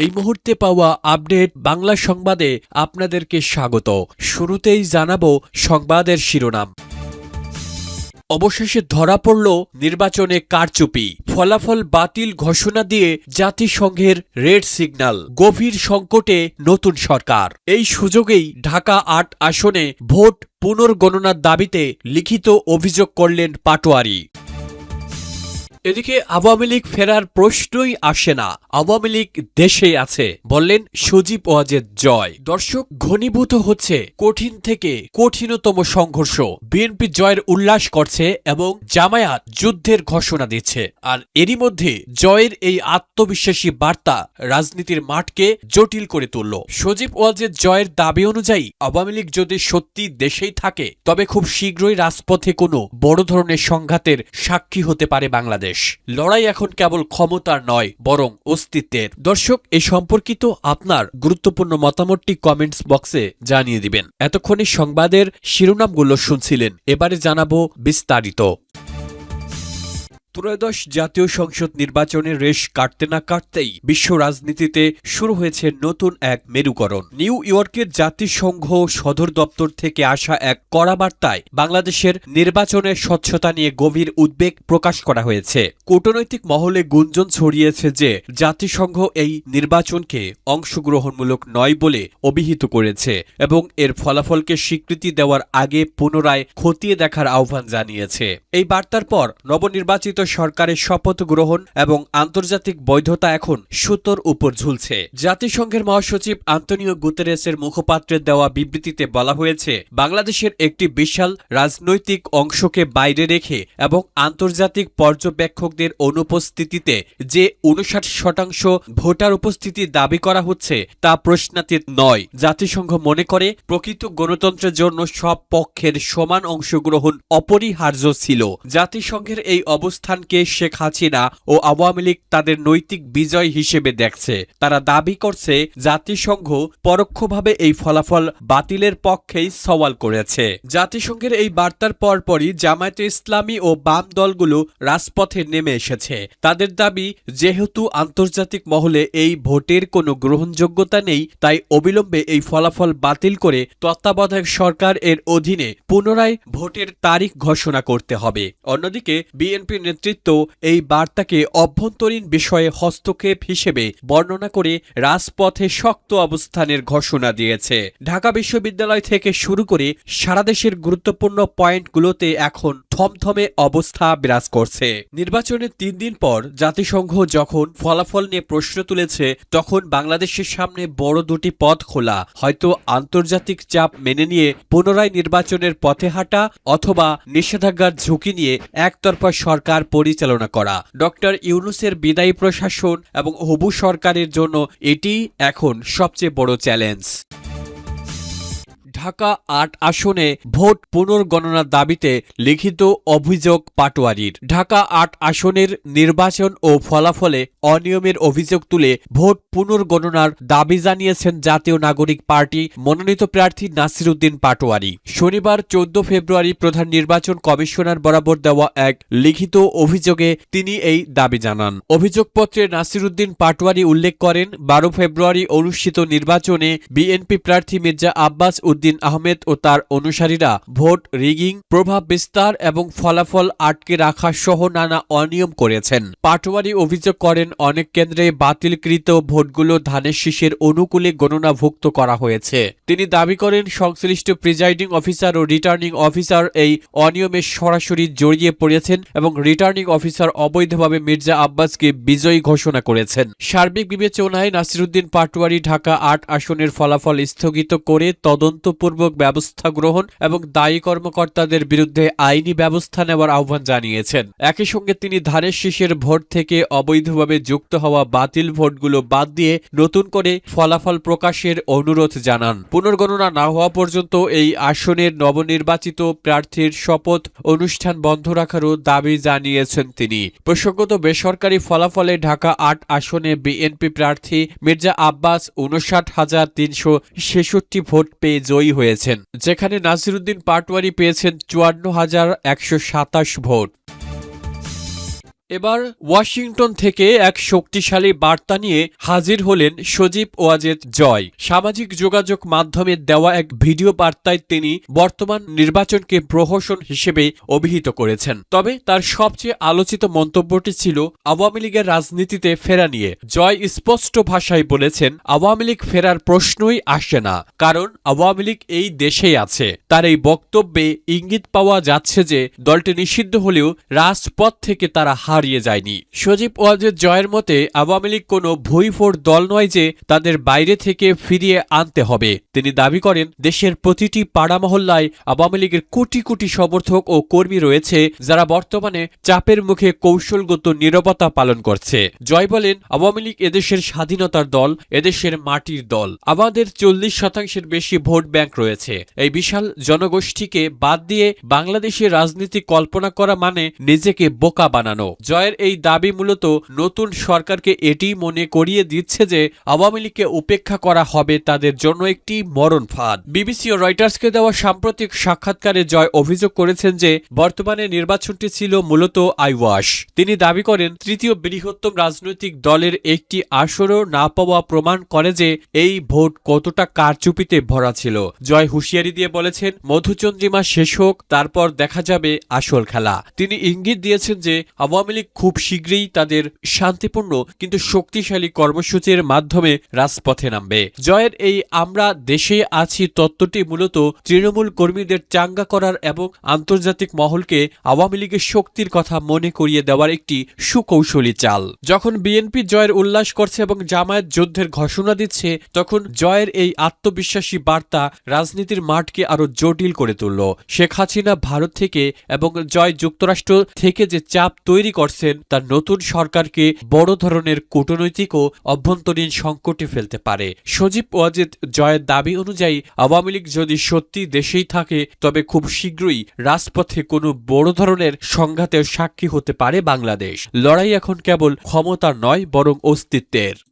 এই মুহূর্তে পাওয়া আপডেট বাংলা সংবাদে আপনাদেরকে স্বাগত। শুরুতেই জানাবো সংবাদের শিরোনাম। অবশেষে ধরা পড়ল নির্বাচনে কারচুপি, ফলাফল বাতিল ঘোষণা দিয়ে জাতিসংঘের রেড সিগন্যাল, গভীর সংকটে নতুন সরকার। এই সুযোগেই ঢাকা ৮ আসনে ভোট পুনর্গণনার দাবিতে লিখিত অভিযোগ করলেন পাটোয়ারি। এদিকে আওয়ামী লীগ ফেরার প্রশ্নই আসে না, আওয়ামী লীগ দেশেই আছে বললেন সজীব ওয়াজেদ জয়। দর্শক, ঘনীভূত হচ্ছে কঠিন থেকে কঠিনতম সংঘর্ষ। বিএনপি জয়ের উল্লাস করছে এবং জামায়াত যুদ্ধের ঘোষণা দিচ্ছে। আর এরই মধ্যে জয়ের এই আত্মবিশ্বাসী বার্তা রাজনীতির মাঠকে জটিল করে তুলল। সজীব ওয়াজেদ জয়ের দাবি অনুযায়ী আওয়ামী লীগ যদি সত্যি দেশেই থাকে তবে খুব শীঘ্রই রাজপথে কোনো বড় ধরনের সংঘাতের সাক্ষী হতে পারে বাংলাদেশ। লড়াই এখন কেবল ক্ষমতার নয়, বরং অস্তিত্বের। দর্শক, এ সম্পর্কিত আপনার গুরুত্বপূর্ণ মতামতটি কমেন্টস বক্সে জানিয়ে দিবেন। এতক্ষণে সংবাদের শিরোনামগুলো শুনছিলেন, এবারে জানাবো বিস্তারিত। ত্রয়োদশ জাতীয় সংসদ নির্বাচনের রেশ কাটতে না কাটতেই বিশ্ব রাজনীতিতে শুরু হয়েছে নতুন এক মেরুকরণ। নিউ ইয়র্কের জাতিসংঘ সদর দপ্তর থেকে আসা এক কড়া বার্তায় বাংলাদেশের নির্বাচনের স্বচ্ছতা নিয়ে গভীর উদ্বেগ প্রকাশ করা হয়েছে। কূটনৈতিক মহলে গুঞ্জন ছড়িয়েছে যে জাতিসংঘ এই নির্বাচনকে অংশগ্রহণমূলক নয় বলে অভিহিত করেছে এবং এর ফলাফলকে স্বীকৃতি দেওয়ার আগে পুনরায় খতিয়ে দেখার আহ্বান জানিয়েছে। এই বার্তার পর নবনির্বাচিত সরকারের শপথ গ্রহণ এবং আন্তর্জাতিক বৈধতা এখন সুতোর উপর ঝুলছে। জাতিসংঘের মহাসচিব আন্তোনিও গুতেরেসের মুখপাত্রের দেওয়া বিবৃতিতে বলা হয়েছে, বাংলাদেশের একটি বিশাল রাজনৈতিক অংশকে বাইরে রেখে এবং আন্তর্জাতিক পর্যবেক্ষকদের অনুপস্থিতিতে যে ৫৯% ভোটার উপস্থিতি দাবি করা হচ্ছে তা প্রশ্নাতীত নয়। জাতিসংঘ মনে করে প্রকৃত গণতন্ত্রের জন্য সব পক্ষের সমান অংশগ্রহণ অপরিহার্য ছিল। জাতিসংঘের এই অবস্থানকে শেখ হাসিনা ও আওয়ামী লীগ তাদের নৈতিক বিজয় হিসেবে দেখছে। তারা দাবি করছে জাতিসংঘ পরোক্ষভাবে এই ফলাফল বাতিলের পক্ষেই সওয়াল করেছে। জাতিসংঘের এই বার্তার পরপরই জামায়াতে ইসলামী ও বাম দলগুলো রাজপথে নেমে এসেছে। তাদের দাবি, যেহেতু আন্তর্জাতিক মহলে এই ভোটের কোনো গ্রহণযোগ্যতা নেই, তাই অবিলম্বে এই ফলাফল বাতিল করে তত্ত্বাবধায়ক সরকার এর অধীনে পুনরায় ভোটের তারিখ ঘোষণা করতে হবে। অন্যদিকে বিএনপি নেতৃত্ব এই বার্তাকে অভ্যন্তরীণ বিষয়ে হস্তক্ষেপ হিসেবে বর্ণনা করে রাজপথে শক্ত অবস্থানের ঘোষণা দিয়েছে। ঢাকা বিশ্ববিদ্যালয় থেকে শুরু করে সারা দেশের গুরুত্বপূর্ণ পয়েন্টগুলোতে এখন থমথমে অবস্থা বিরাজ করছে। নির্বাচনের ৩ দিন পর জাতিসংঘ যখন ফলাফল নিয়ে প্রশ্ন তুলেছে, তখন বাংলাদেশের সামনে বড় দুটি পথ খোলা। হয়তো আন্তর্জাতিক চাপ মেনে নিয়ে পুনরায় নির্বাচনের পথে হাঁটা, অথবা নিষেধাজ্ঞার ঝুঁকি নিয়ে একতরফা সরকার পরিচালনা করা। ডক্টর ইউনূসের বিদায়ী প্রশাসন এবং হবু সরকারের জন্য এটি এখন সবচেয়ে বড় চ্যালেঞ্জ। ঢাকা ৮ আসনে ভোট পুনর্গণনার দাবিতে লিখিত অভিযোগ পাটোয়ারির। ঢাকা ৮ আসনের নির্বাচন ও ফলাফলে অনিয়মের অভিযোগ তুলে ভোট পুনর্গণনার দাবি জানিয়েছেন জাতীয় নাগরিক পার্টি মনোনীত প্রার্থী নাসির উদ্দিন পাটোয়ারি। শনিবার ১৪ ফেব্রুয়ারি প্রধান নির্বাচন কমিশনার বরাবর দেওয়া এক লিখিত অভিযোগে তিনি এই দাবি জানান। অভিযোগপত্রে নাসির উদ্দিন পাটোয়ারি উল্লেখ করেন, ১২ ফেব্রুয়ারি অনুষ্ঠিত নির্বাচনে বিএনপি প্রার্থী মির্জা আব্বাস উদ্দিন আহমেদ ও তার অনুসারীরা ভোট রিগিং, প্রভাব বিস্তার এবং ফলাফল আটকে রাখা সহ নানা অনিয়ম করেছেন। পাটোয়ারি অভিযোগ করেন, অনেক কেন্দ্রে বাতিলকৃত ভোটগুলো ধানের শীষের অনুকূলে গণনাভুক্ত করা হয়েছে। তিনি দাবি করেন, সংশ্লিষ্ট প্রিজাইডিং অফিসার ও রিটার্নিং অফিসার এই অনিয়মে সরাসরি জড়িয়ে পড়েছেন এবং রিটার্নিং অফিসার অবৈধভাবে মির্জা আব্বাসকে বিজয়ী ঘোষণা করেছেন। সার্বিক বিবেচনায় নাসির উদ্দিন পাটোয়ারি ঢাকা ৮ আসনের ফলাফল স্থগিত করে তদন্তপূর্বক ব্যবস্থা গ্রহণ এবং দায়ী কর্মকর্তাদের বিরুদ্ধে আইনি ব্যবস্থা নেওয়ার আহ্বান জানিয়েছেন। একই সঙ্গে তিনি ধানের শীষের ভোট থেকে অবৈধভাবে যুক্ত হওয়া বাতিল ভোটগুলো বাদ দিয়ে নতুন করে ফলাফল প্রকাশের অনুরোধ জানান। পুনর্গণনা না হওয়া পর্যন্ত এই আসনের নবনির্বাচিত প্রার্থীর শপথ অনুষ্ঠান বন্ধ রাখারও দাবি জানিয়েছেন তিনি। প্রসঙ্গত, বেসরকারি ফলাফলে ঢাকা ৮ আসনে বিএনপি প্রার্থী মির্জা আব্বাস ৫৯,৩৬৬ ভোট পেয়ে জয়ী হয়েছেন, যেখানে নাসির উদ্দিন পাটোয়ারি পেয়েছেন ৫৪,১২৭ ভোট। এবার ওয়াশিংটন থেকে এক শক্তিশালী বার্তা নিয়ে হাজির হলেন সজীব ওয়াজেদ জয়। সামাজিক যোগাযোগ মাধ্যমে দেওয়া এক ভিডিও বার্তায় তিনি বর্তমান নির্বাচনকে প্রহসন হিসেবে অভিহিত করেছেন। তবে তার সবচেয়ে আলোচিত মন্তব্যটি ছিল আওয়ামী লীগের রাজনীতিতে ফেরা নিয়ে। জয় স্পষ্ট ভাষায় বলেছেন, আওয়ামী লীগ ফেরার প্রশ্নই আসে না, কারণ আওয়ামী লীগ এই দেশেই আছে। তার এই বক্তব্যে ইঙ্গিত পাওয়া যাচ্ছে যে দলটি নিষিদ্ধ হলেও রাজপথ থেকে তারা হারিয়ে যায়নি। সজীব ওয়াজেদ জয়ের মতে আওয়ামী লীগ কোনো ভুইফোড় দল নয় যে তাদের বাইরে থেকে ফিরিয়ে আনতে হবে। তিনি দাবি করেন, দেশের প্রতিটি পাড়া মহল্লায় আওয়ামী লীগের কোটি কোটি সমর্থক ও কর্মী রয়েছে যারা বর্তমানে চাপের মুখে কৌশলগত নীরবতা পালন করছে। জয় বলেন, আওয়ামী লীগ এদেশের স্বাধীনতার দল, এদেশের মাটির দল। আমাদের 40% বেশি ভোট ব্যাংক রয়েছে। এই বিশাল জনগোষ্ঠীকে বাদ দিয়ে বাংলাদেশের রাজনীতি কল্পনা করা মানে নিজেকে বোকা বানানো। জয়ের এই দাবি মূলত নতুন সরকারকে এটি মনে করিয়ে দিচ্ছে যে আওয়ামী লীগকে উপেক্ষা করা হবে তাদের জন্য একটি মরণ ফাঁদ। বিবিসি ও রয়টার্সকে দেওয়া সাম্প্রতিক সাক্ষাৎকারে জয় অভিযোগ করেছেন যে বর্তমানে নির্বাচনটি ছিল মূলত আইওয়াশ। তিনি দাবি করেন, তৃতীয় বৃহত্তম রাজনৈতিক দলের একটি আসরও না পাওয়া প্রমাণ করে যে এই ভোট কতটা কারচুপিতে ভরা ছিল। জয় হুঁশিয়ারি দিয়ে বলেছেন, মধুচন্দ্রিমা শেষ হোক, তারপর দেখা যাবে আসল খেলা। তিনি ইঙ্গিত দিয়েছেন যে আওয়ামী লীগ খুব শীঘ্রই তাদের শান্তিপূর্ণ কিন্তু শক্তিশালী কর্মসূচির মাধ্যমে রাজপথে নামবে। জয়ের এই আমরা দেশে আছি তত্ত্বটি মূলত তৃণমূল কর্মীদের চাঙ্গা করার এবং আন্তর্জাতিক মহলকে আওয়ামী লীগের শক্তির কথা মনে করিয়ে দেওয়ার একটি সুকৌশলী চাল। যখন বিএনপি জয়ের উল্লাস করছে এবং জামায়াত যুদ্ধের ঘোষণা দিচ্ছে, তখন জয়ের এই আত্মবিশ্বাসী বার্তা রাজনীতির মাঠকে আরো জটিল করে তুলল। শেখ হাসিনা ভারত থেকে এবং জয় যুক্তরাষ্ট্র থেকে যে চাপ তৈরি করছেন তা নতুন সরকারকে বড় ধরনের কূটনৈতিক ও অভ্যন্তরীণ সংকটে ফেলতে পারে। সজীব ওয়াজেদ জয়ের দাবি অনুযায়ী আওয়ামী লীগ যদি সত্যি দেশেই থাকে তবে খুব শীঘ্রই রাজপথে কোনো বড় ধরনের সংঘাতের সাক্ষী হতে পারে বাংলাদেশ। লড়াই এখন কেবল ক্ষমতার নয়, বরং অস্তিত্বের।